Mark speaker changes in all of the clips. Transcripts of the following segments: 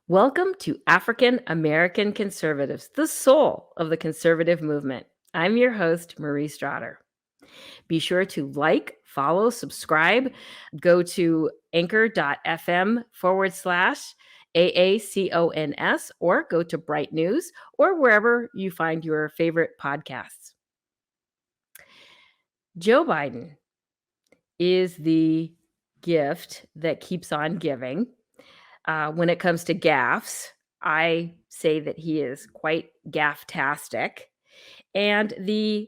Speaker 1: Welcome to African American Conservatives, the soul of the conservative movement. I'm your host, Marie Stroughter. Be sure to like, follow, subscribe. Go to anchor.fm/ AACONS or go to Bright News or wherever you find your favorite podcasts. Joe Biden is the gift that keeps on giving. When it comes to gaffes, I say that he is quite gaff-tastic. And the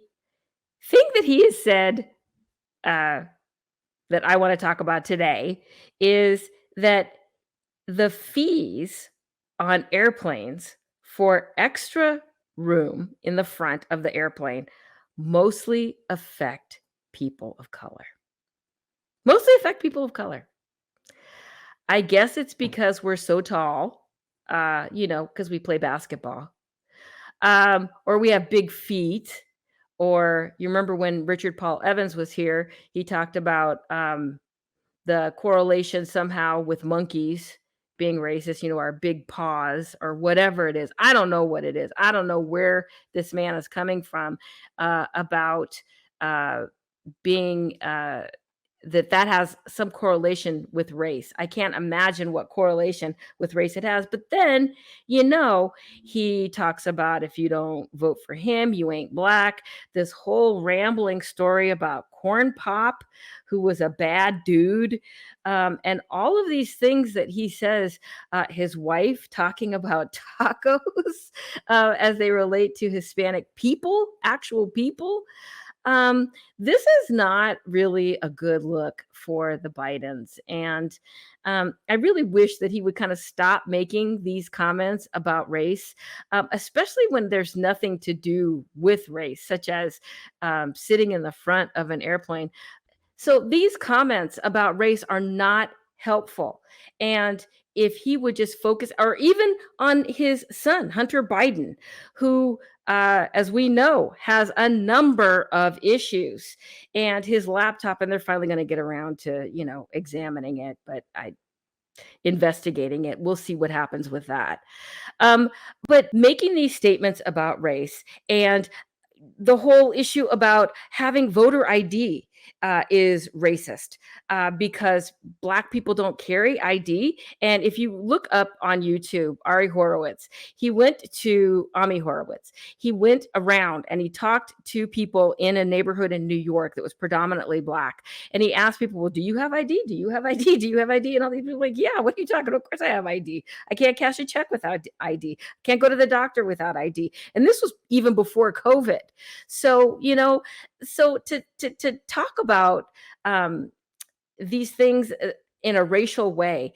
Speaker 1: thing that he has said uh, that I want to talk about today is that the fees on airplanes for extra room in the front of the airplane mostly affect people of color. Mostly affect people of color. I guess it's because we're so tall, because we play basketball, or we have big feet. Or you remember when Richard Paul Evans was here, he talked about the correlation somehow with monkeys being racist, our big paws or whatever it is. I don't know what it is. I don't know where this man is coming from about being that has some correlation with race. I can't imagine what correlation with race it has. But then, he talks about if you don't vote for him, you ain't black. This whole rambling story about Corn Pop, who was a bad dude. And all of these things that he says, his wife talking about tacos as they relate to Hispanic people, actual people. This is not really a good look for the Bidens. And I really wish that he would kind of stop making these comments about race, especially when there's nothing to do with race, such as sitting in the front of an airplane. So these comments about race are not helpful. And if he would just focus, or even on his son, Hunter Biden, who, as we know, has a number of issues, and his laptop, and they're finally going to get around to, examining it, investigating it. We'll see what happens with that. But making these statements about race and the whole issue about having voter ID is racist because Black people don't carry ID. And if you look up on YouTube, Ami Horowitz, he went around and he talked to people in a neighborhood in New York that was predominantly Black. And he asked people, well, do you have ID? Do you have ID? Do you have ID? And all these people were like, yeah, what are you talking about? Of course I have ID. I can't cash a check without ID. Can't go to the doctor without ID. And this was even before COVID. So, to talk about these things in a racial way,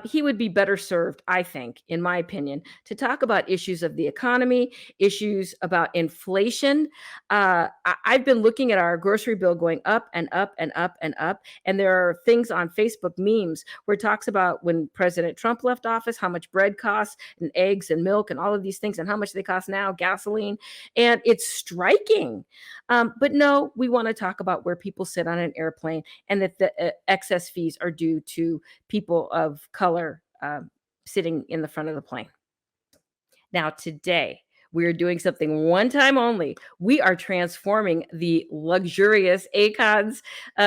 Speaker 1: he would be better served, I think, in my opinion, to talk about issues of the economy, issues about inflation. I've been looking at our grocery bill going up and up and up and up. And there are things on Facebook memes where it talks about when President Trump left office, how much bread costs and eggs and milk and all of these things and how much they cost now, gasoline. And it's striking. But no, we want to talk about where people sit on an airplane and that the excess fees are due to people of color sitting in the front of the plane. Now, today, we are doing something one time only. We are transforming the luxurious AACONS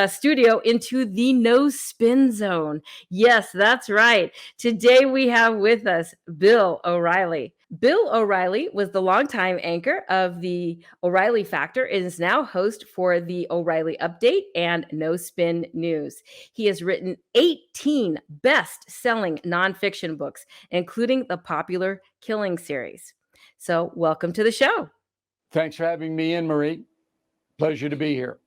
Speaker 1: studio into the no spin zone. Yes, that's right. Today we have with us Bill O'Reilly. Bill O'Reilly was the longtime anchor of the O'Reilly Factor and is now host for the O'Reilly Update and No Spin News. He has written 18 best-selling nonfiction books, including the popular Killing series. So welcome to the show.
Speaker 2: Thanks for having me in, Marie. Pleasure to be here.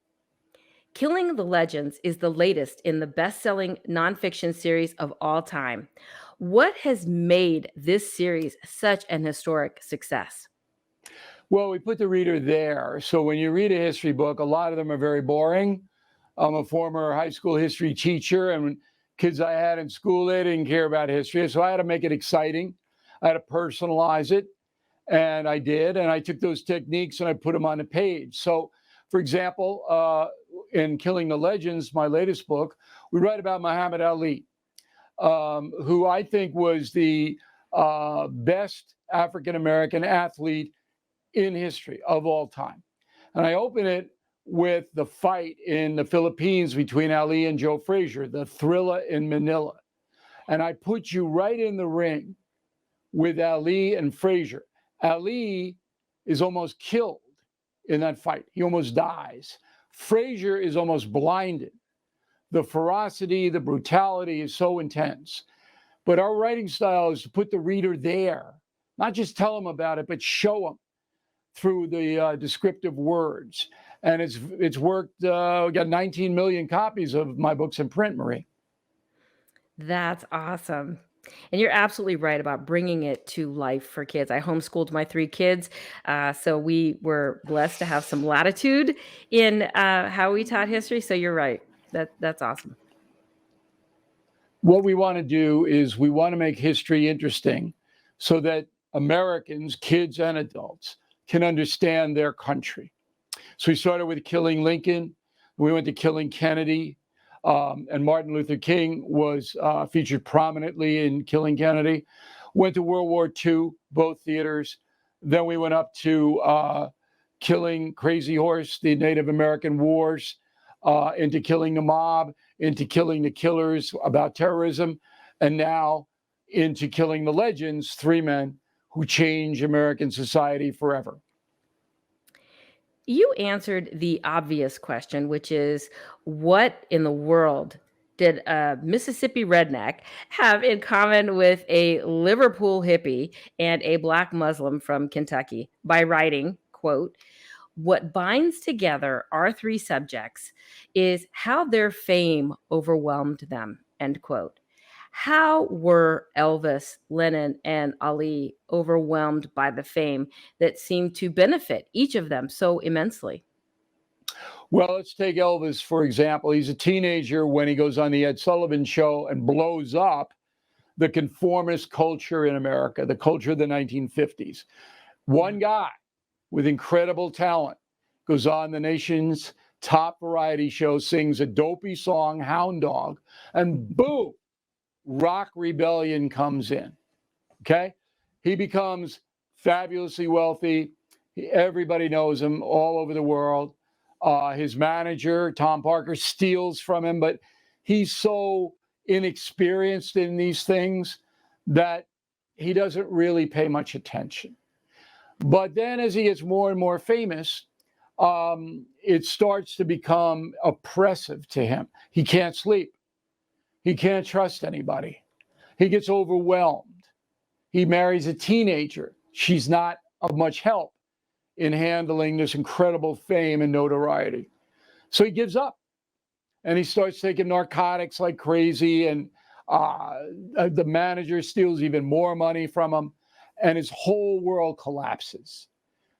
Speaker 1: Killing the Legends is the latest in the best-selling nonfiction series of all time. What has made this series such an historic success?
Speaker 2: Well, we put the reader there. So when you read a history book, a lot of them are very boring. I'm a former high school history teacher, and kids I had in school, they didn't care about history. So I had to make it exciting. I had to personalize it. And I did. And I took those techniques and I put them on the page. So, for example, in Killing the Legends, my latest book, we write about Muhammad Ali, who I think was the best African-American athlete in history of all time. And I open it with the fight in the Philippines between Ali and Joe Frazier, the Thrilla in Manila. And I put you right in the ring with Ali and Frazier. Ali is almost killed in that fight. He almost dies. Frazier is almost blinded. The ferocity, the brutality is so intense. But our writing style is to put the reader there, not just tell them about it, but show them through the descriptive words. And it's worked. We got 19 million copies of my books in print, Marie.
Speaker 1: That's awesome. And you're absolutely right about bringing it to life for kids. I homeschooled my 3 kids, so we were blessed to have some latitude in how we taught history. So you're right. That's awesome.
Speaker 2: What we want to do is we want to make history interesting so that Americans, kids and adults, can understand their country. So we started with killing Lincoln. We went to killing Kennedy. And Martin Luther King was featured prominently in killing Kennedy. Went to World War II, both theaters. Then we went up to killing Crazy Horse, the Native American wars, into killing the mob, into killing the killers about terrorism, and now into killing the legends, 3 men who change American society forever.
Speaker 1: You answered the obvious question, which is what in the world did a Mississippi redneck have in common with a Liverpool hippie and a black Muslim from Kentucky by writing, quote, "What binds together our 3 subjects is how their fame overwhelmed them," end quote. How were Elvis, Lennon, and Ali overwhelmed by the fame that seemed to benefit each of them so immensely?
Speaker 2: Well, let's take Elvis, for example. He's a teenager when he goes on the Ed Sullivan Show and blows up the conformist culture in America, the culture of the 1950s. One guy with incredible talent goes on the nation's top variety show, sings a dopey song, Hound Dog, and boom, rock rebellion comes in. Okay? He becomes fabulously wealthy. Everybody knows him all over the world. His manager, Tom Parker, steals from him, but he's so inexperienced in these things that he doesn't really pay much attention. But then as he gets more and more famous, it starts to become oppressive to him. He can't sleep. He can't trust anybody. He gets overwhelmed. He marries a teenager. She's not of much help in handling this incredible fame and notoriety. So he gives up and he starts taking narcotics like crazy. And the manager steals even more money from him and his whole world collapses.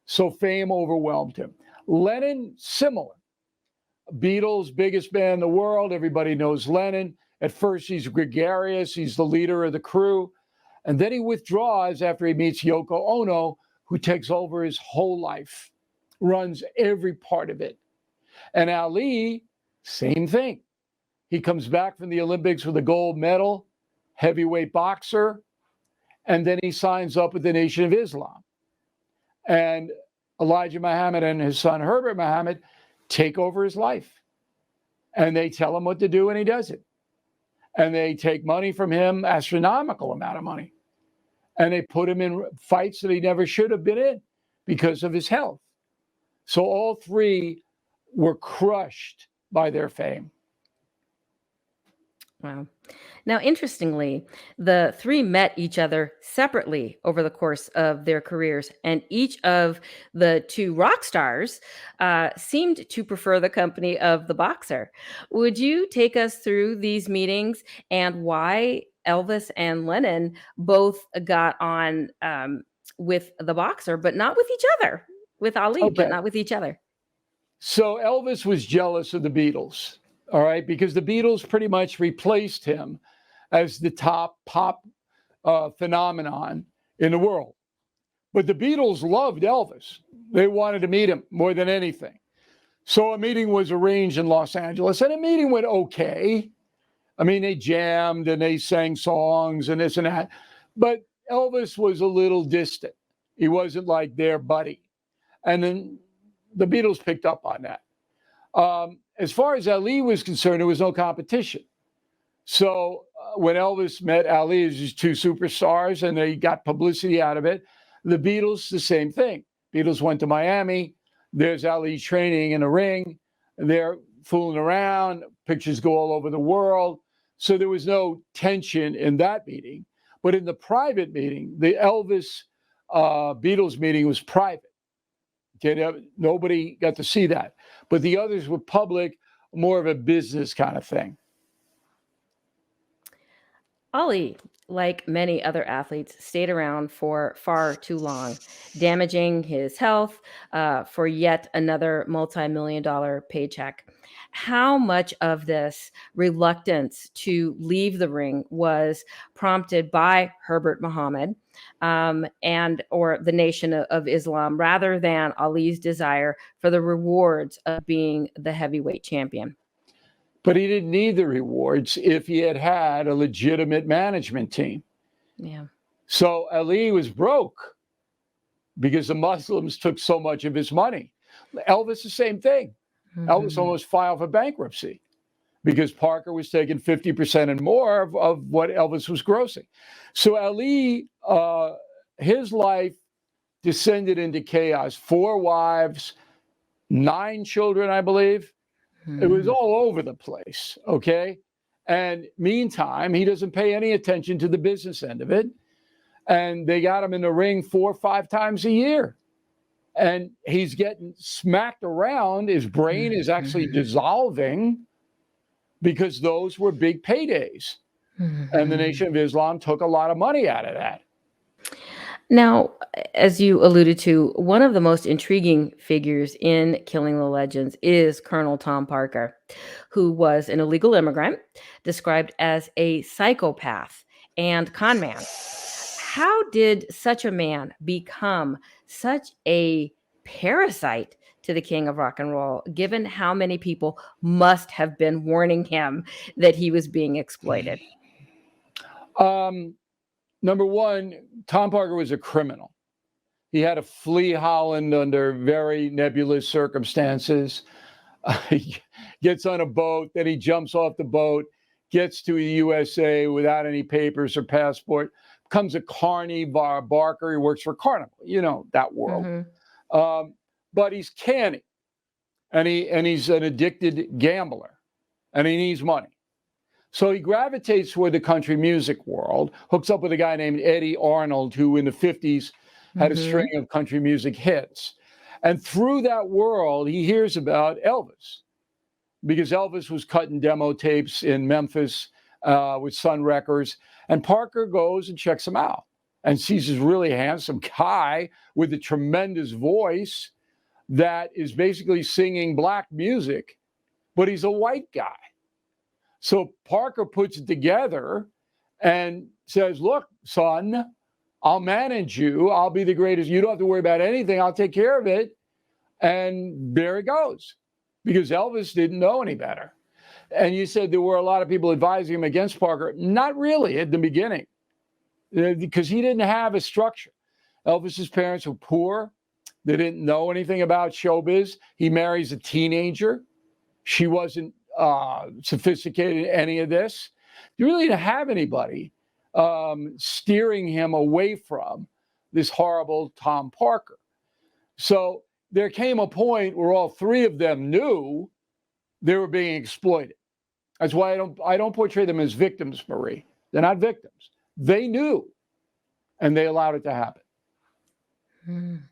Speaker 2: So fame overwhelmed him. Lennon, similar. Beatles, biggest band in the world. Everybody knows Lennon. At first, he's gregarious. He's the leader of the crew. And then he withdraws after he meets Yoko Ono, who takes over his whole life, runs every part of it. And Ali, same thing. He comes back from the Olympics with a gold medal, heavyweight boxer, and then he signs up with the Nation of Islam. And Elijah Muhammad and his son Herbert Muhammad take over his life. And they tell him what to do, and he does it. And they take money from him, astronomical amount of money. And they put him in fights that he never should have been in because of his health. So all 3 were crushed by their fame.
Speaker 1: Wow. Now, interestingly, the 3 met each other separately over the course of their careers, and each of the 2 rock stars seemed to prefer the company of the boxer. Would you take us through these meetings and why Elvis and Lennon both got on with the boxer, but not with each other? With Ali, but
Speaker 2: Okay.
Speaker 1: not with each other.
Speaker 2: So Elvis was jealous of the Beatles, all right, because the Beatles pretty much replaced him as the top pop phenomenon in the world. But the Beatles loved Elvis. They wanted to meet him more than anything. So a meeting was arranged in Los Angeles, and the meeting went okay. I mean, they jammed and they sang songs and this and that. But Elvis was a little distant. He wasn't like their buddy. And then the Beatles picked up on that. As far as Ali was concerned, there was no competition. So when Elvis met Ali as these two superstars and they got publicity out of it, the Beatles, the same thing. Beatles went to Miami. There's Ali training in a ring. They're fooling around. Pictures go all over the world. So there was no tension in that meeting. But in the private meeting, the Elvis Beatles meeting was private. Okay, nobody got to see that. But the others were public, more of a business kind of thing.
Speaker 1: Ali, like many other athletes, stayed around for far too long, damaging his health for yet another multi-million dollar paycheck. How much of this reluctance to leave the ring was prompted by Herbert Muhammad and or the Nation of Islam, rather than Ali's desire for the rewards of being the heavyweight champion?
Speaker 2: But he didn't need the rewards if he had had a legitimate management team.
Speaker 1: Yeah.
Speaker 2: So Ali was broke because the Muslims took so much of his money. Elvis, the same thing. Elvis almost filed for bankruptcy because Parker was taking 50% and more of what Elvis was grossing. So Ali, his life descended into chaos. 4 wives, 9 children, I believe. It was all over the place, okay? And meantime, he doesn't pay any attention to the business end of it. And they got him in the ring 4 or 5 times a year. And he's getting smacked around. His brain is actually dissolving because those were big paydays. And the Nation of Islam took a lot of money out of that.
Speaker 1: Now, as you alluded to, one of the most intriguing figures in Killing the Legends is Colonel Tom Parker, who was an illegal immigrant, described as a psychopath and con man. How did such a man become such a parasite to the king of rock and roll, given how many people must have been warning him that he was being exploited?
Speaker 2: Number one, Tom Parker was a criminal. He had to flee Holland under very nebulous circumstances. He gets on a boat, then he jumps off the boat, gets to the USA without any papers or passport, becomes a carny barker. He works for Carnival, you know, that world. But he's canny, and he's an addicted gambler, and he needs money. So he gravitates toward the country music world, hooks up with a guy named Eddie Arnold, who in the 50s had a string of country music hits. And through that world, he hears about Elvis, because Elvis was cutting demo tapes in Memphis with Sun Records. And Parker goes and checks him out and sees this really handsome guy with a tremendous voice that is basically singing black music, but he's a white guy. So Parker puts it together and says, look, son, I'll manage you. I'll be the greatest. You don't have to worry about anything. I'll take care of it. And there it goes, because Elvis didn't know any better. And you said there were a lot of people advising him against Parker. Not really at the beginning, because he didn't have a structure. Elvis's parents were poor. They didn't know anything about showbiz. He marries a teenager. She wasn't sophisticated in any of this. You really didn't have anybody steering him away from this horrible Tom Parker. So there came a point where all 3 of them knew they were being exploited. That's why I don't portray them as victims, Marie. They're not victims. They knew, and they allowed it to happen.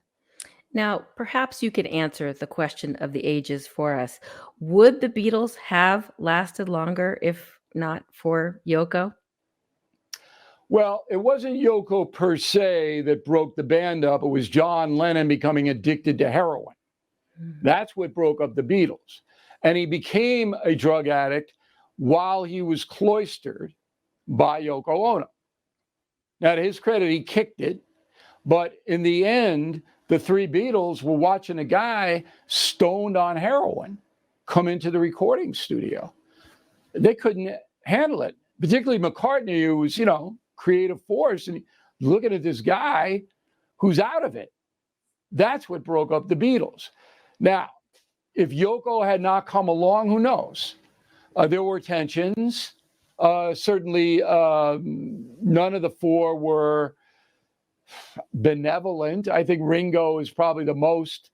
Speaker 1: Now, perhaps you could answer the question of the ages for us. Would the Beatles have lasted longer if not for Yoko?
Speaker 2: Well, it wasn't Yoko per se that broke the band up. It was John Lennon becoming addicted to heroin. That's what broke up the Beatles. And he became a drug addict while he was cloistered by Yoko Ono. Now, to his credit, he kicked it. But in the end, the 3 Beatles were watching a guy stoned on heroin come into the recording studio. They couldn't handle it, particularly McCartney, who was, creative force. And looking at this guy who's out of it. That's what broke up the Beatles. Now, if Yoko had not come along, who knows? There were tensions. Certainly, none of the four were benevolent. I think Ringo is probably the most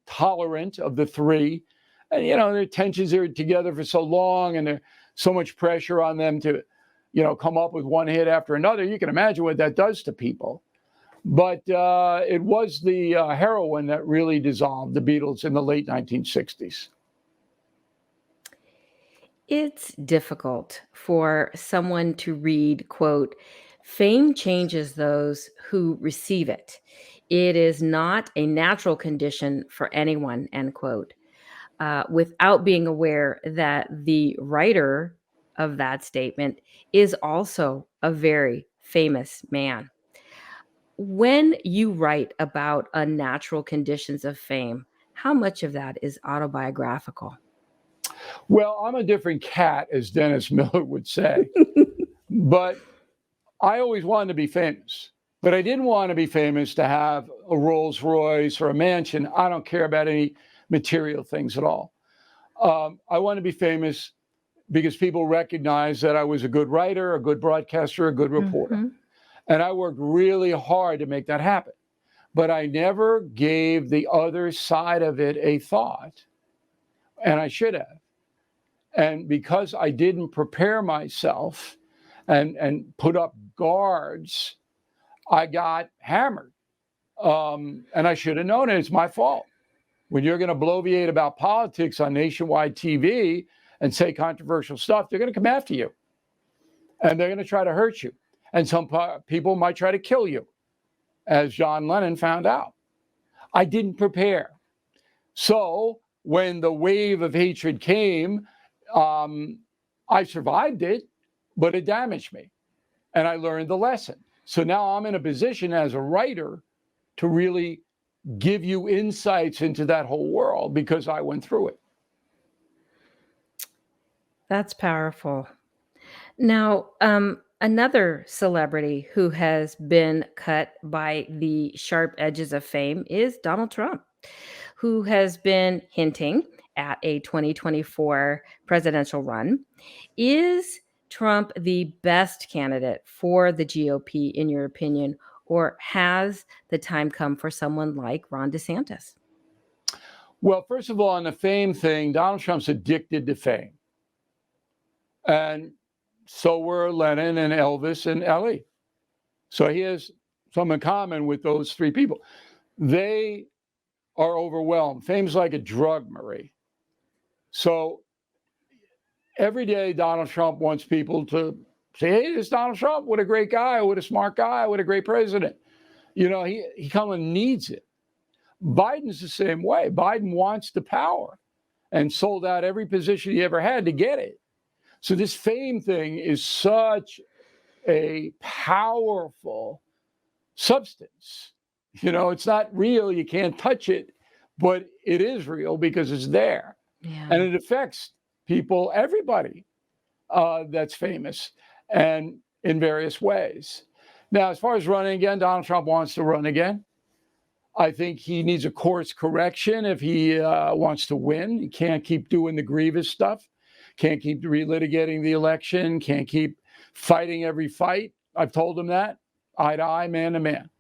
Speaker 2: tolerant of the three. And, their tensions are together for so long, and there's so much pressure on them to, come up with one hit after another. You can imagine what that does to people. But it was the heroin that really dissolved the Beatles in the late 1960s.
Speaker 1: It's difficult for someone to read, quote, "Fame changes those who receive it. It is not a natural condition for anyone," end quote, without being aware that the writer of that statement is also a very famous man. When you write about unnatural conditions of fame, how much of that is autobiographical?
Speaker 2: Well, I'm a different cat, as Dennis Miller would say. But I always wanted to be famous. But I didn't want to be famous to have a Rolls Royce or a mansion. I don't care about any material things at all. I want to be famous because people recognize that I was a good writer, a good broadcaster, a good reporter.
Speaker 1: Mm-hmm.
Speaker 2: And I worked really hard to make that happen. But I never gave the other side of it a thought. And I should have. And because I didn't prepare myself and put up guards, I got hammered. And I should have known it. It's my fault. When you're going to bloviate about politics on nationwide TV and say controversial stuff, they're going to come after you. And they're going to try to hurt you. And some people might try to kill you, as John Lennon found out. I didn't prepare. So when the wave of hatred came, I survived it, but it damaged me. And I learned the lesson. So now I'm in a position as a writer to really give you insights into that whole world because I went through it.
Speaker 1: That's powerful. Now, another celebrity who has been cut by the sharp edges of fame is Donald Trump, who has been hinting at a 2024 presidential run. Is Trump the best candidate for the GOP, in your opinion, or has the time come for someone like Ron DeSantis?
Speaker 2: Well, first of all, on the fame thing, Donald Trump's addicted to fame. And so were Lennon and Elvis and Ellie. So he has some in common with those three people. They are overwhelmed. Fame's like a drug, Marie. So every day, Donald Trump wants people to say, hey, it's Donald Trump. What a great guy. What a smart guy. What a great president. He kind of needs it. Biden's the same way. Biden wants the power and sold out every position he ever had to get it. So this fame thing is such a powerful substance. It's not real. You can't touch it, but it is real because it's there.
Speaker 1: Yeah.
Speaker 2: And it affects people, everybody that's famous, and in various ways. Now, as far as running again, Donald Trump wants to run again. I think he needs a course correction if he wants to win. He can't keep doing the grievous stuff. Can't keep relitigating the election. Can't keep fighting every fight. I've told him that, eye to eye, man to man.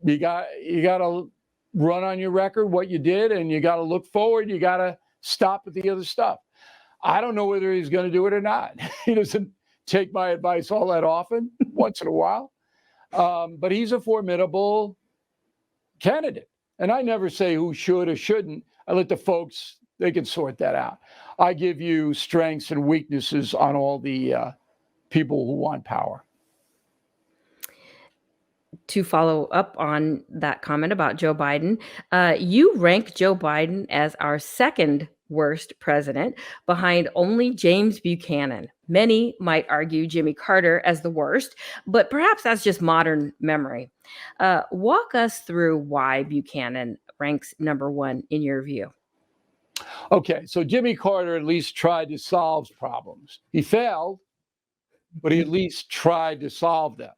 Speaker 2: You got to run on your record what you did, and you got to look forward. You got to stop with the other stuff. I don't know whether he's going to do it or not. He doesn't take my advice all that often, once in a while. But he's a formidable candidate. And I never say who should or shouldn't. I let the folks, they can sort that out. I give you strengths and weaknesses on all the people who want power.
Speaker 1: To follow up on that comment about Joe Biden, you rank Joe Biden as our second worst president, behind only James Buchanan. Many might argue Jimmy Carter as the worst, but perhaps that's just modern memory. Walk us through why Buchanan ranks number one in your view.
Speaker 2: Okay, so Jimmy Carter at least tried to solve problems. He failed, but he at least tried to solve them.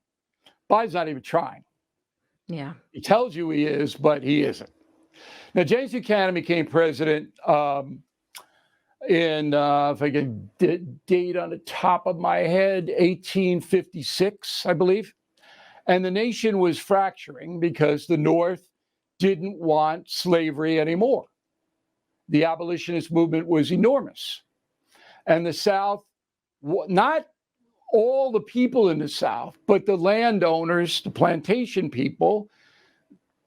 Speaker 2: Biden's not even trying.
Speaker 1: Yeah.
Speaker 2: He tells you he is, but he isn't. Now, James Buchanan became president in, if I can date on the top of my head, 1856, I believe. And the nation was fracturing because the North didn't want slavery anymore. The abolitionist movement was enormous. And the South, not all the people in the South, but the landowners, the plantation people,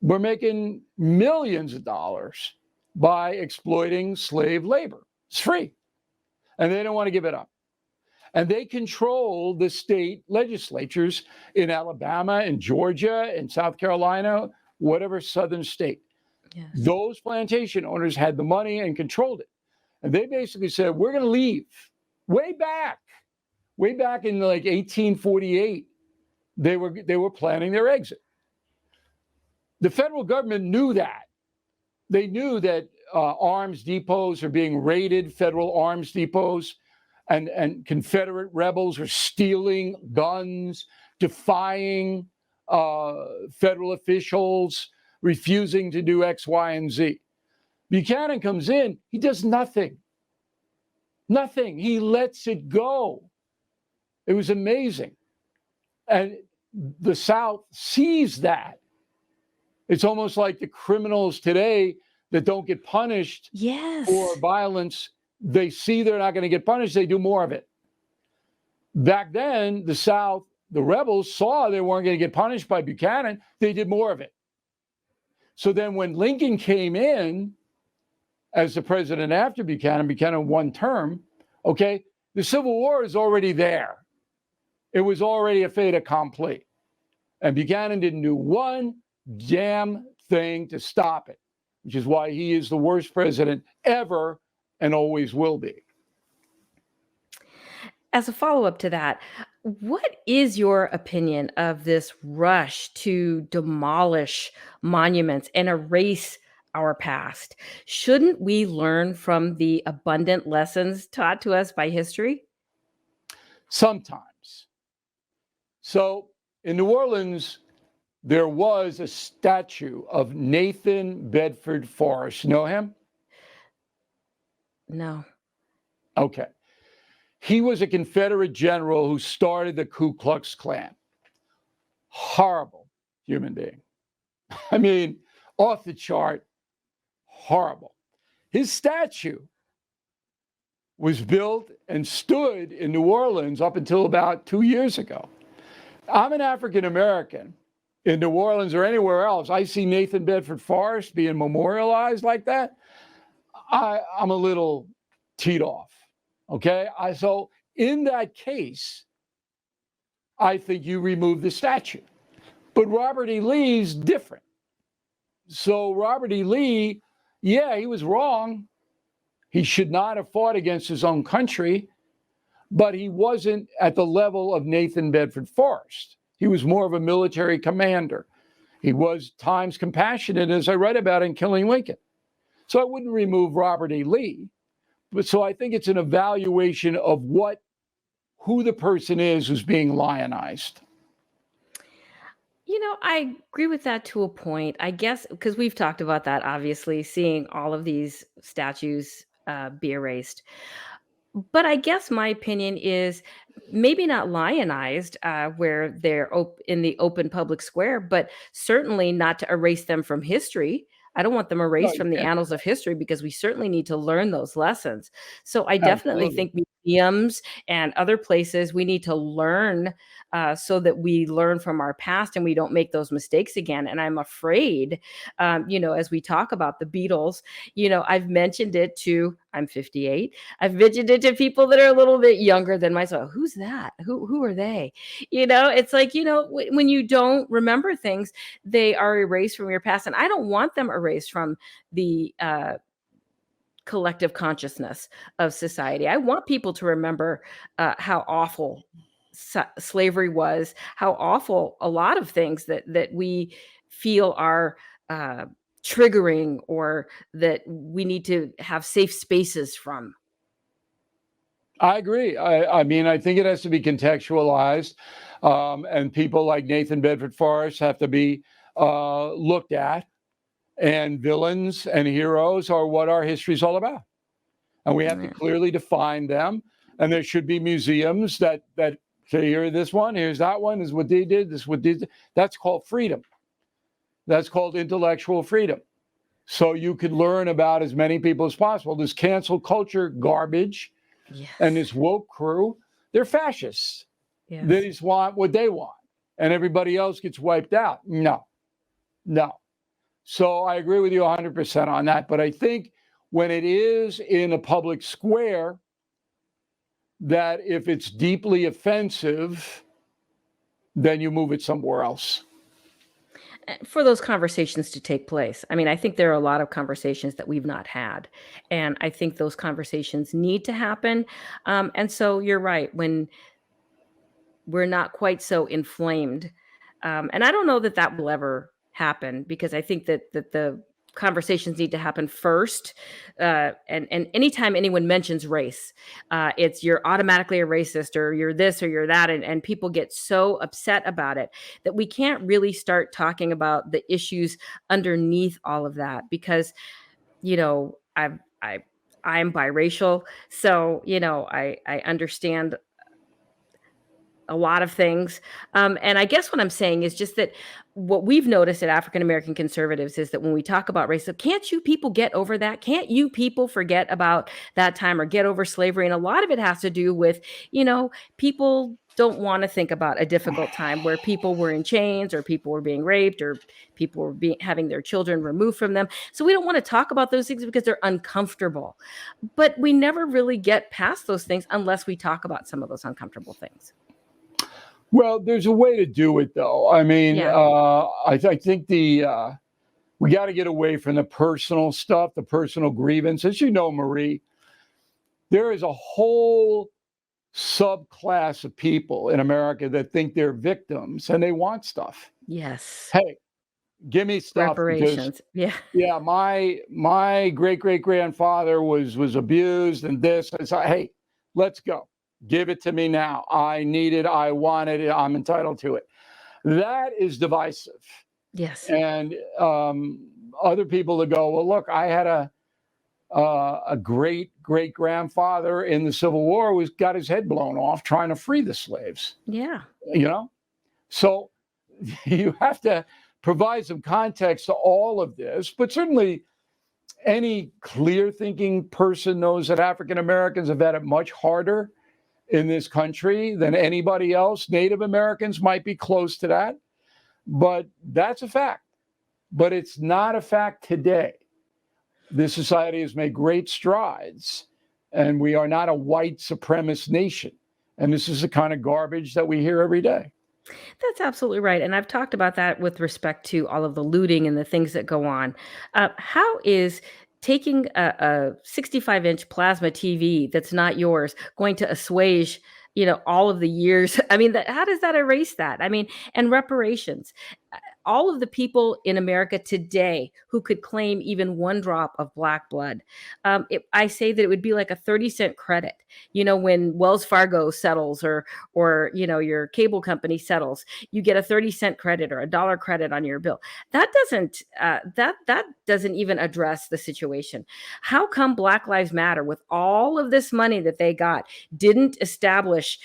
Speaker 2: were making millions of dollars by exploiting slave labor. It's free. And they don't want to give it up. And they control the state legislatures in Alabama and Georgia and South Carolina, whatever southern state.
Speaker 1: Yes.
Speaker 2: Those plantation owners had the money and controlled it. And they basically said, we're going to leave. Way back in like 1848, they were planning their exit. The federal government knew that. They knew that arms depots are being raided, federal arms depots, and Confederate rebels are stealing guns, defying federal officials, refusing to do X, Y, and Z. Buchanan comes in, he does nothing. Nothing. He lets it go. It was amazing. And the South sees that. It's almost like the criminals today that don't get punished for violence. They see they're not going to get punished. They do more of it. Back then, the South, the rebels saw they weren't going to get punished by Buchanan. They did more of it. So then when Lincoln came in as the president after Buchanan one term, okay, the Civil War is already there. It was already a fait accompli. And Buchanan didn't do one damn thing to stop it, which is why he is the worst president ever and always will be.
Speaker 1: As a follow-up to that, what is your opinion of this rush to demolish monuments and erase our past? Shouldn't we learn from the abundant lessons taught to us by history?
Speaker 2: Sometimes. So in New Orleans, there was a statue of Nathan Bedford Forrest. You know him?
Speaker 1: No.
Speaker 2: Okay. He was a Confederate general who started the Ku Klux Klan. Horrible human being. I mean, off the chart, horrible. His statue was built and stood in New Orleans up until about 2 years ago. I'm an African American. In New Orleans or anywhere else, I see Nathan Bedford Forrest being memorialized like that. I'm a little teed off. Okay. So in that case, I think you remove the statue. But Robert E. Lee's different. So Robert E. Lee, yeah, he was wrong. He should not have fought against his own country, but he wasn't at the level of Nathan Bedford Forrest. He was more of a military commander. He was times compassionate, as I read about in Killing Lincoln. So I wouldn't remove Robert E. Lee. But so I think it's an evaluation of who the person is who's being lionized.
Speaker 1: You know, I agree with that to a point. I guess because we've talked about that, obviously, seeing all of these statues be erased. But I guess my opinion is maybe not lionized where they're in the open public square, but certainly not to erase them from history. I don't want them
Speaker 2: No,
Speaker 1: erased
Speaker 2: you
Speaker 1: from the
Speaker 2: can't do
Speaker 1: annals of history because we certainly need to learn those lessons. So I
Speaker 2: that.
Speaker 1: definitely
Speaker 2: Absolutely.
Speaker 1: think museums and other places we need to learn so that we learn from our past and we don't make those mistakes again. And I'm afraid, as we talk about the Beatles, I've mentioned it to, I'm 58. I've mentioned it to people that are a little bit younger than myself. Who's that? Who are they? It's like, when you don't remember things, they are erased from your past. And I don't want them erased from the collective consciousness of society. I want people to remember how awful slavery was, how awful a lot of things that we feel are triggering or that we need to have safe spaces from.
Speaker 2: I agree. I mean, I think it has to be contextualized, and people like Nathan Bedford Forrest have to be looked at. And villains and heroes are what our history is all about, and we have to
Speaker 1: Yeah.
Speaker 2: clearly define them. And there should be museums that say, here, this one, here's that one, this is what they did, this is what they did. That's called freedom. That's called intellectual freedom. So you could learn about as many people as possible. This cancel culture garbage and
Speaker 1: Yes.
Speaker 2: this woke crew, they're fascists. They
Speaker 1: Yes.
Speaker 2: just want what they want, and everybody else gets wiped out. No, no. So I agree with you 100% on that. But I think when it is in a public square, that if it's deeply offensive, then you move it somewhere else.
Speaker 1: For those conversations to take place. I mean, I think there are a lot of conversations that we've not had, and I think those conversations need to happen. And so you're right, when we're not quite so inflamed, and I don't know that that will ever happen because I think that the conversations need to happen first. And anytime anyone mentions race, it's you're automatically a racist or you're this or you're that, and people get so upset about it that we can't really start talking about the issues underneath all of that because I'm biracial, so I understand a lot of things. And I guess what I'm saying is just that what we've noticed at African American conservatives is that when we talk about racism, can't you people get over that? Can't you people forget about that time or get over slavery? And a lot of it has to do with, people don't want to think about a difficult time where people were in chains or people were being raped or people were having their children removed from them. So we don't want to talk about those things because they're uncomfortable. But we never really get past those things unless we talk about some of those uncomfortable things.
Speaker 2: Well, there's a way to do it, though. I mean,
Speaker 1: Yeah.
Speaker 2: I think we got to get away from the personal stuff, the personal grievance. As you know, Marie, there is a whole subclass of people in America that think they're victims and they want stuff.
Speaker 1: Yes.
Speaker 2: Hey, give me stuff because
Speaker 1: Reparations. Yeah.
Speaker 2: yeah, my great grandfather was abused and this. I said, hey, let's go. Give it to me now. I need it. I want it. I'm entitled to it. That is divisive.
Speaker 1: Yes.
Speaker 2: And other people that go, well, look, I had a great grandfather in the Civil War who got his head blown off trying to free the slaves.
Speaker 1: Yeah.
Speaker 2: So you have to provide some context to all of this, but certainly any clear thinking person knows that African Americans have had it much harder in this country than anybody else. Native Americans might be close to that, but that's a fact. But it's not a fact today. This society has made great strides, and we are not a white supremacist nation. And this is the kind of garbage that we hear every day.
Speaker 1: That's absolutely right. And I've talked about that with respect to all of the looting and the things that go on. How is taking a 65-inch plasma TV that's not yours going to assuage, all of the years? I mean, how does that erase that? I mean, and reparations. All of the people in America today who could claim even one drop of black blood, I say that it would be like a 30-cent credit. When Wells Fargo settles or your cable company settles, you get a 30-cent credit or a dollar credit on your bill. That doesn't even address the situation. How come Black Lives Matter, with all of this money that they got, didn't establish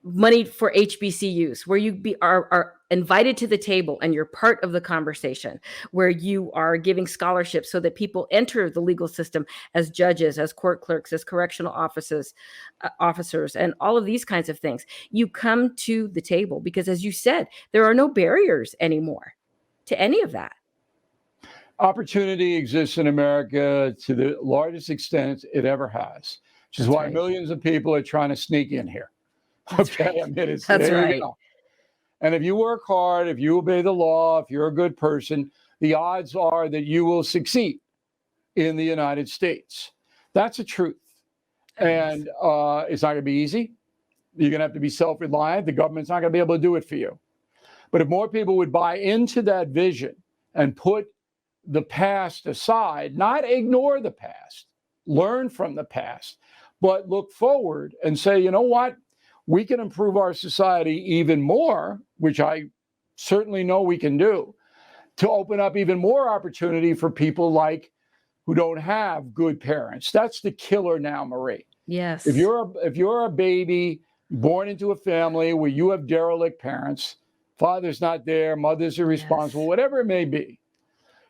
Speaker 1: money for HBCUs, where you are invited to the table and you're part of the conversation, where you are giving scholarships so that people enter the legal system as judges, as court clerks, as correctional officers, and all of these kinds of things. You come to the table because, as you said, there are no barriers anymore to any of that.
Speaker 2: Opportunity exists in America to the largest extent it ever has, which is
Speaker 1: That's
Speaker 2: why
Speaker 1: right.
Speaker 2: millions of people are trying to sneak in here.
Speaker 1: That's
Speaker 2: Okay,
Speaker 1: right.
Speaker 2: I mean,
Speaker 1: That's
Speaker 2: there you
Speaker 1: right.
Speaker 2: go. And if you work hard, if you obey the law, if you're a good person, the odds are that you will succeed in the United States. That's the truth.
Speaker 1: It
Speaker 2: And
Speaker 1: is.
Speaker 2: it's not going to be easy. You're going to have to be self-reliant. The government's not going to be able to do it for you. But if more people would buy into that vision and put the past aside, not ignore the past, learn from the past, but look forward and say, you know what? We can improve our society even more, which I certainly know we can do, to open up even more opportunity for people like who don't have good parents. That's the killer now, Marie. If
Speaker 1: Yes.
Speaker 2: you're a baby born into a family where you have derelict parents, father's not there, mother's irresponsible,
Speaker 1: Yes.
Speaker 2: whatever it may be,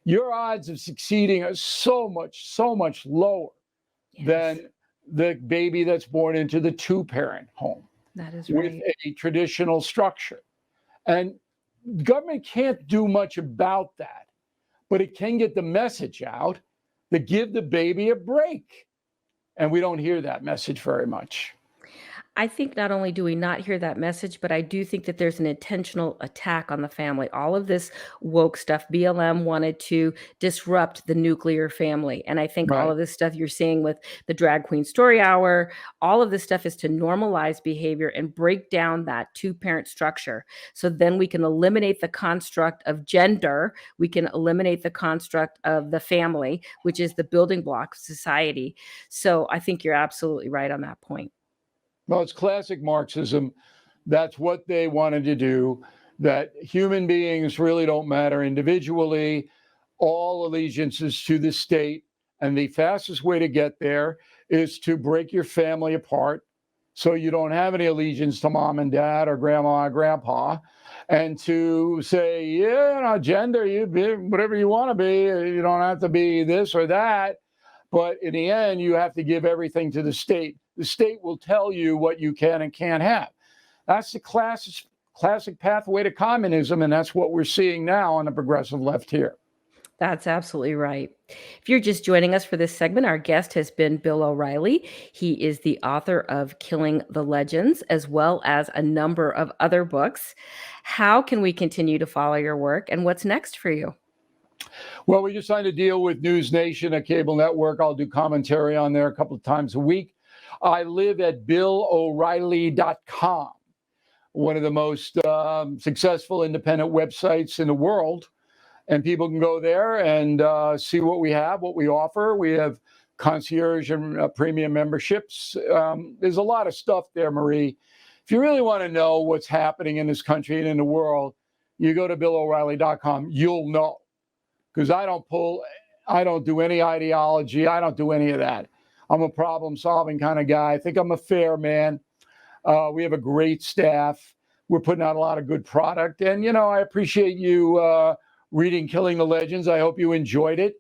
Speaker 2: your odds of succeeding are so much lower
Speaker 1: Yes.
Speaker 2: than the baby that's born into the two-parent home
Speaker 1: That is
Speaker 2: with
Speaker 1: right.
Speaker 2: a traditional structure. And government can't do much about that, but it can get the message out to give the baby a break. And we don't hear that message very much.
Speaker 1: I think not only do we not hear that message, but I do think that there's an intentional attack on the family. All of this woke stuff, BLM wanted to disrupt the nuclear family. And I think all
Speaker 2: Right.
Speaker 1: of this stuff you're seeing with the Drag Queen Story Hour, all of this stuff is to normalize behavior and break down that two-parent structure. So then we can eliminate the construct of gender. We can eliminate the construct of the family, which is the building block of society. So I think you're absolutely right on that point.
Speaker 2: Well, it's classic Marxism. That's what they wanted to do, that human beings really don't matter individually, all allegiances to the state. And the fastest way to get there is to break your family apart so you don't have any allegiance to mom and dad or grandma or grandpa, and to say, yeah, gender, you be whatever you want to be. You don't have to be this or that. But in the end, you have to give everything to the state. The state will tell you what you can and can't have. That's the classic pathway to communism, and that's what we're seeing now on the progressive left here.
Speaker 1: That's absolutely right. If you're just joining us for this segment, our guest has been Bill O'Reilly. He is the author of Killing the Legends, as well as a number of other books. How can we continue to follow your work, and what's next for you?
Speaker 2: Well, we just signed a deal with News Nation, a cable network. I'll do commentary on there a couple of times a week. I live at BillO'Reilly.com, one of the most successful independent websites in the world. And people can go there and see what we have, what we offer. We have concierge and premium memberships. There's a lot of stuff there, Marie. If you really want to know what's happening in this country and in the world, you go to BillO'Reilly.com. You'll know, because I don't do any ideology. I don't do any of that. I'm a problem-solving kind of guy. I think I'm a fair man. We have a great staff. We're putting out a lot of good product. And, I appreciate you reading Killing the Legends. I hope you enjoyed it.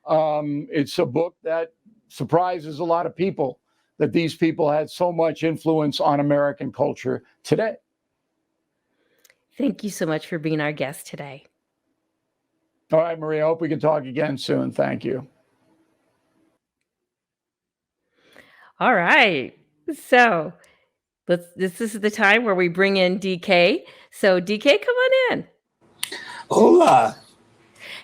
Speaker 2: It's a book that surprises a lot of people, that these people had so much influence on American culture today.
Speaker 1: Thank you so much for being our guest today.
Speaker 2: All right, Maria, I hope we can talk again soon. Thank you.
Speaker 1: All right. So this is the time where we bring in DK. So DK, come on in.
Speaker 3: Hola.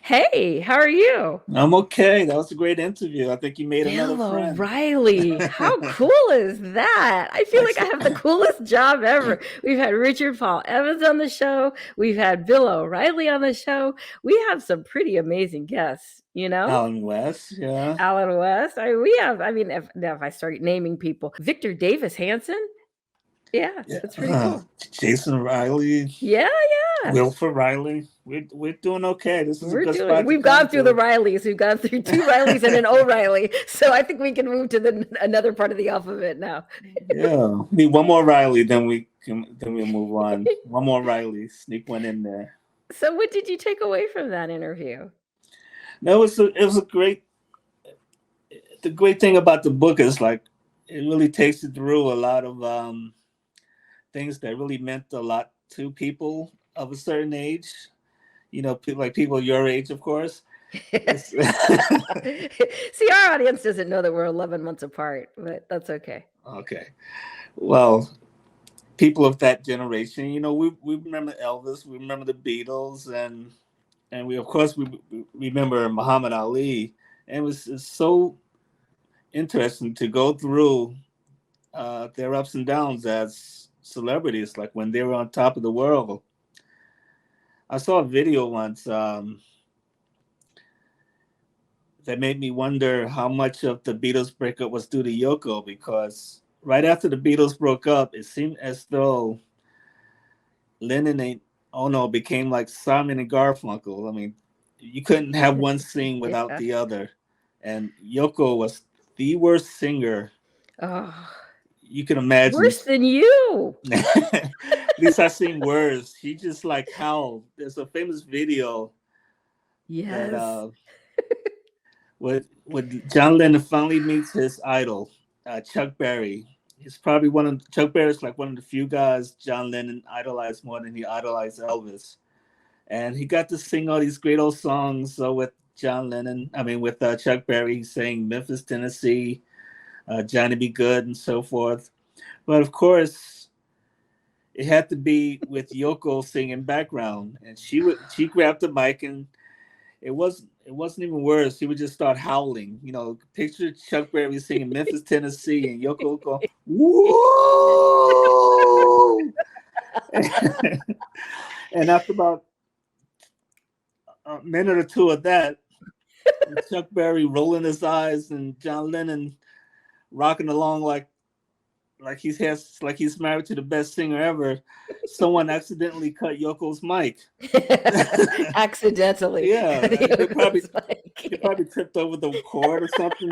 Speaker 1: Hey, how are you?
Speaker 3: I'm okay. That was a great interview. I think you made another
Speaker 1: Bill
Speaker 3: friend.
Speaker 1: O'Reilly. How cool is that? I feel like I have the coolest job ever. We've had Richard Paul Evans on the show. We've had Bill O'Reilly on the show. We have some pretty amazing guests,
Speaker 3: Alan West, yeah.
Speaker 1: Alan West. If I start naming people, Victor Davis Hanson. Yeah, that's pretty cool.
Speaker 3: Jason Riley.
Speaker 1: Yeah.
Speaker 3: Wilford Riley. We're doing okay. This is a good spot.
Speaker 1: We've gone through the Rileys. We've gone through two Rileys and an O'Reilly. So I think we can move to another part of the alphabet now.
Speaker 3: Yeah, need one more Riley, then we'll move on. One more Riley, sneak one in there.
Speaker 1: So what did you take away from that interview?
Speaker 3: No, it was a great. The great thing about the book is it really takes you through a lot of things that really meant a lot to people of a certain age. People your age, of course.
Speaker 1: See, our audience doesn't know that we're 11 months apart, but that's okay.
Speaker 3: Okay. Well, people of that generation, we remember Elvis, we remember the Beatles, and we, of course, we remember Muhammad Ali. And it's so interesting to go through their ups and downs as celebrities, like when they were on top of the world. I saw a video once. that made me wonder how much of the Beatles breakup was due to Yoko, because right after the Beatles broke up, it seemed as though Lennon and Ono became like Simon and Garfunkel. I mean, you couldn't have one sing without
Speaker 1: Yeah.
Speaker 3: the other. And Yoko was the worst singer
Speaker 1: Oh,
Speaker 3: you can imagine.
Speaker 1: worse than you.
Speaker 3: At least I sing worse. She just like howled. There's a famous video that
Speaker 1: Yes.
Speaker 3: when John Lennon finally meets his idol, Chuck Berry. He's probably Chuck Berry's like one of the few guys John Lennon idolized more than he idolized Elvis, and he got to sing all these great old songs with John Lennon. I mean, with Chuck Berry, he sang Memphis, Tennessee, Johnny Be Good, and so forth. But of course, it had to be with Yoko singing background, and she grabbed the mic, and it wasn't even worse. He would just start howling. Picture Chuck Berry singing Memphis, Tennessee, and Yoko would go, "Whoa!" And after about a minute or two of that, Chuck Berry rolling his eyes and John Lennon rocking along like he's married to the best singer ever. Someone accidentally cut Yoko's mic.
Speaker 1: Accidentally.
Speaker 3: Yeah, they probably
Speaker 1: Like,
Speaker 3: they probably tripped over the cord or something,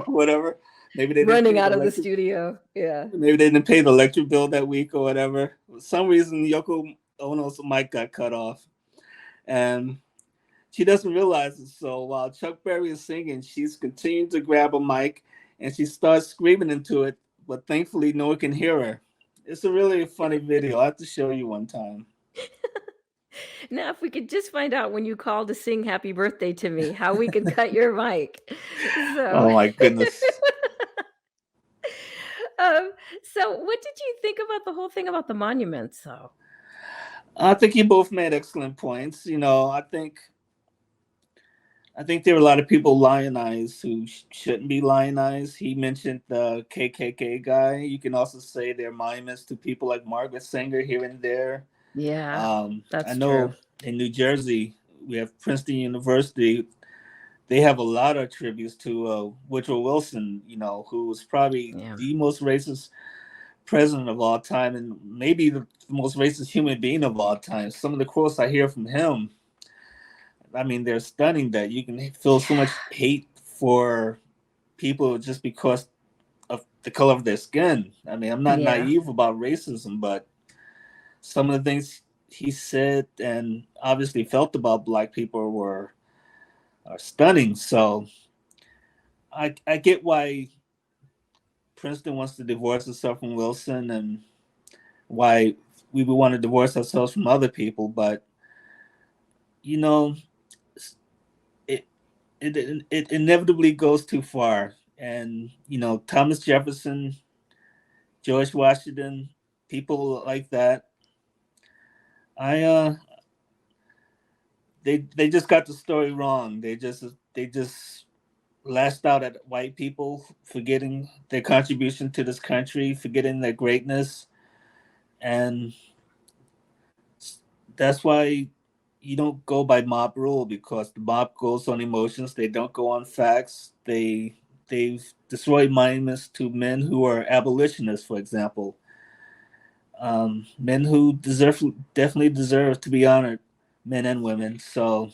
Speaker 3: whatever. Maybe they didn't
Speaker 1: running
Speaker 3: pay
Speaker 1: out of the studio. Yeah.
Speaker 3: Maybe they didn't pay the electric bill that week or whatever. For some reason, Yoko Ono's mic got cut off, and she doesn't realize it. So while Chuck Berry is singing, she's continuing to grab a mic, and she starts screaming into it. But thankfully, no one can hear her. It's a really funny video. I have to show you one time.
Speaker 1: Now, if we could just find out when you call to sing happy birthday to me, how we could cut your mic. So,
Speaker 3: Oh my goodness.
Speaker 1: so what did you think about the whole thing about the monuments, though?
Speaker 3: I think you both made excellent points. I think there are a lot of people lionized who shouldn't be lionized. He mentioned the KKK guy. You can also say there are monuments to people like Margaret Sanger here and there.
Speaker 1: Yeah,
Speaker 3: I
Speaker 1: that's
Speaker 3: know
Speaker 1: true.
Speaker 3: in New Jersey, we have Princeton University. They have a lot of tributes to Woodrow Wilson, who was probably
Speaker 1: Yeah.
Speaker 3: the most racist president of all time and maybe the most racist human being of all time. Some of the quotes I hear from him, I mean, they're stunning, that you can feel so much hate for people just because of the color of their skin. I mean, I'm not
Speaker 1: Yeah.
Speaker 3: naive about racism, but some of the things he said and obviously felt about Black people are stunning. So I get why Princeton wants to divorce itself from Wilson and why we would want to divorce ourselves from other people, but you know, it it inevitably goes too far. And Thomas Jefferson, George Washington, people like that, I they just got the story wrong. They just lashed out at white people, forgetting their contribution to this country, forgetting their greatness, and that's why you don't go by mob rule, because the mob goes on emotions. They don't go on facts. They've destroyed monuments to men who are abolitionists, for example. Men who definitely deserve to be honored, men and women. So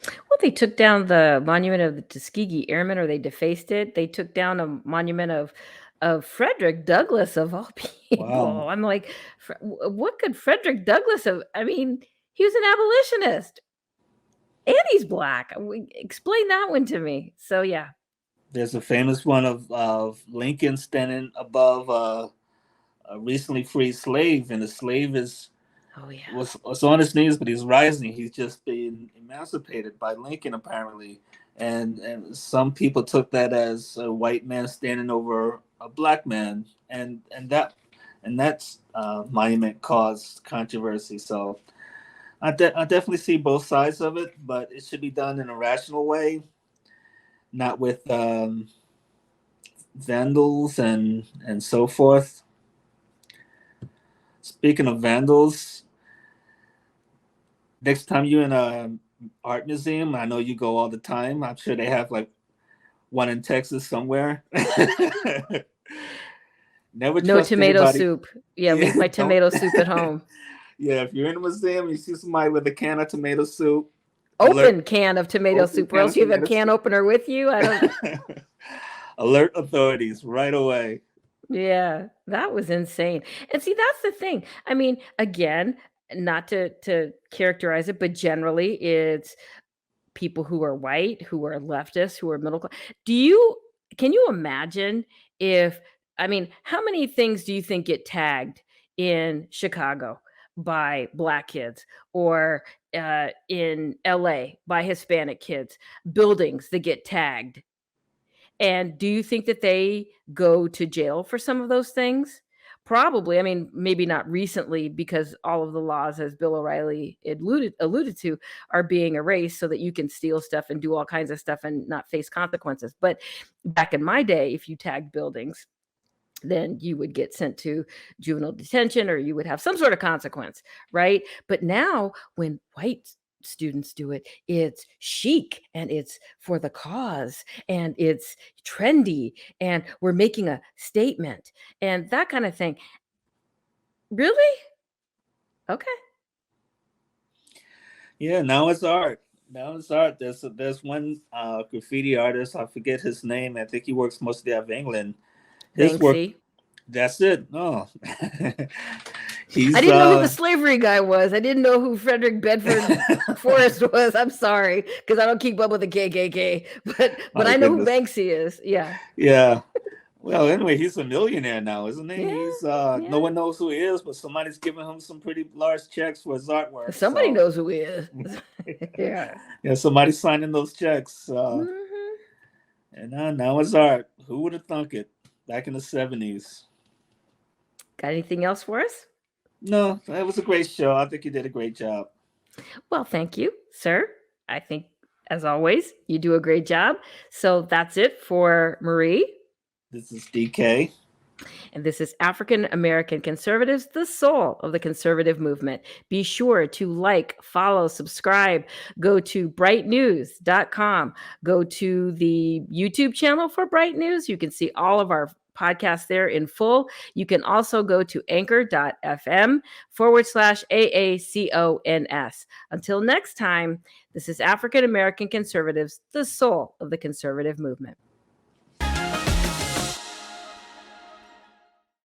Speaker 1: Well, they took down the monument of the Tuskegee Airmen, or they defaced it. They took down a monument of Frederick Douglass of all
Speaker 3: wow,
Speaker 1: people. I'm like, what could Frederick Douglass have? I mean, he was an abolitionist and he's black. Explain that one to me. So yeah.
Speaker 3: there's a famous one of Lincoln standing above a recently freed slave, and the slave
Speaker 1: Oh yeah.
Speaker 3: was on his knees, but he's rising. He's just being emancipated by Lincoln, apparently. And some people took that as a white man standing over a black man, and that monument caused controversy. So I definitely see both sides of it, but it should be done in a rational way, not with vandals and so forth. Speaking of vandals, next time you're in art museum. I know you go all the time. I'm sure they have like one in Texas somewhere. Never
Speaker 1: No
Speaker 3: trust
Speaker 1: tomato
Speaker 3: anybody.
Speaker 1: soup. Yeah,
Speaker 3: Yeah,
Speaker 1: leave my
Speaker 3: don't.
Speaker 1: tomato soup at home.
Speaker 3: Yeah, if you're in a museum, you see somebody with a can of tomato soup, alert,
Speaker 1: Open can of tomato
Speaker 3: open
Speaker 1: soup, or
Speaker 3: can
Speaker 1: else
Speaker 3: of
Speaker 1: you have a
Speaker 3: tomato
Speaker 1: can
Speaker 3: soup.
Speaker 1: opener with you. I don't.
Speaker 3: Alert authorities right away.
Speaker 1: Yeah, that was insane. And see, that's the thing. I mean, again, not to characterize it, but generally it's people who are white, who are leftists, who are middle class. Can you imagine if I mean, how many things do you think get tagged in Chicago by black kids or in LA by Hispanic kids? Buildings that get tagged. And do you think that they go to jail for some of those things? Probably. I mean, maybe not recently because all of the laws, as Bill O'Reilly alluded to, are being erased so that you can steal stuff and do all kinds of stuff and not face consequences. But back in my day, if you tagged buildings, then you would get sent to juvenile detention or you would have some sort of consequence, right? But now, when white students do it, it's chic and it's for the cause and it's trendy and we're making a statement and that kind of thing. Really? Okay.
Speaker 3: Yeah, now it's art. Now it's art. There's one graffiti artist. I forget his name. I think he works mostly out of England. His work.
Speaker 1: Banksy.
Speaker 3: That's it. No,
Speaker 1: I
Speaker 3: he's
Speaker 1: didn't know who the slavery guy was. I didn't know who Frederick Bedford Forrest was. I'm sorry, because I don't keep up with the KKK, but
Speaker 3: my
Speaker 1: I know who
Speaker 3: goodness.
Speaker 1: Banksy is. Yeah.
Speaker 3: Yeah. Well, anyway, he's a millionaire now, isn't he?
Speaker 1: Yeah.
Speaker 3: He's
Speaker 1: Yeah.
Speaker 3: no one knows who he is, but somebody's giving him some pretty large checks for his artwork.
Speaker 1: Somebody
Speaker 3: So
Speaker 1: knows who he is. Yeah.
Speaker 3: yeah, somebody's signing those checks.
Speaker 1: Mhm.
Speaker 3: And now it's art. Who would have thunk it back in the 70s?
Speaker 1: Got anything else for us?
Speaker 3: No, it was a great show. I think you did a great job.
Speaker 1: Well, thank you, sir. I think, as always, you do a great job. So that's it for Marie.
Speaker 3: This is DK.
Speaker 1: And this is African American Conservatives, the soul of the conservative movement. Be sure to like, follow, subscribe. Go to brightnews.com. Go to the YouTube channel for Bright News. You can see all of our podcasts there in full. You can also go to anchor.fm/AACONS. Until next time, this is African American Conservatives, the soul of the conservative movement.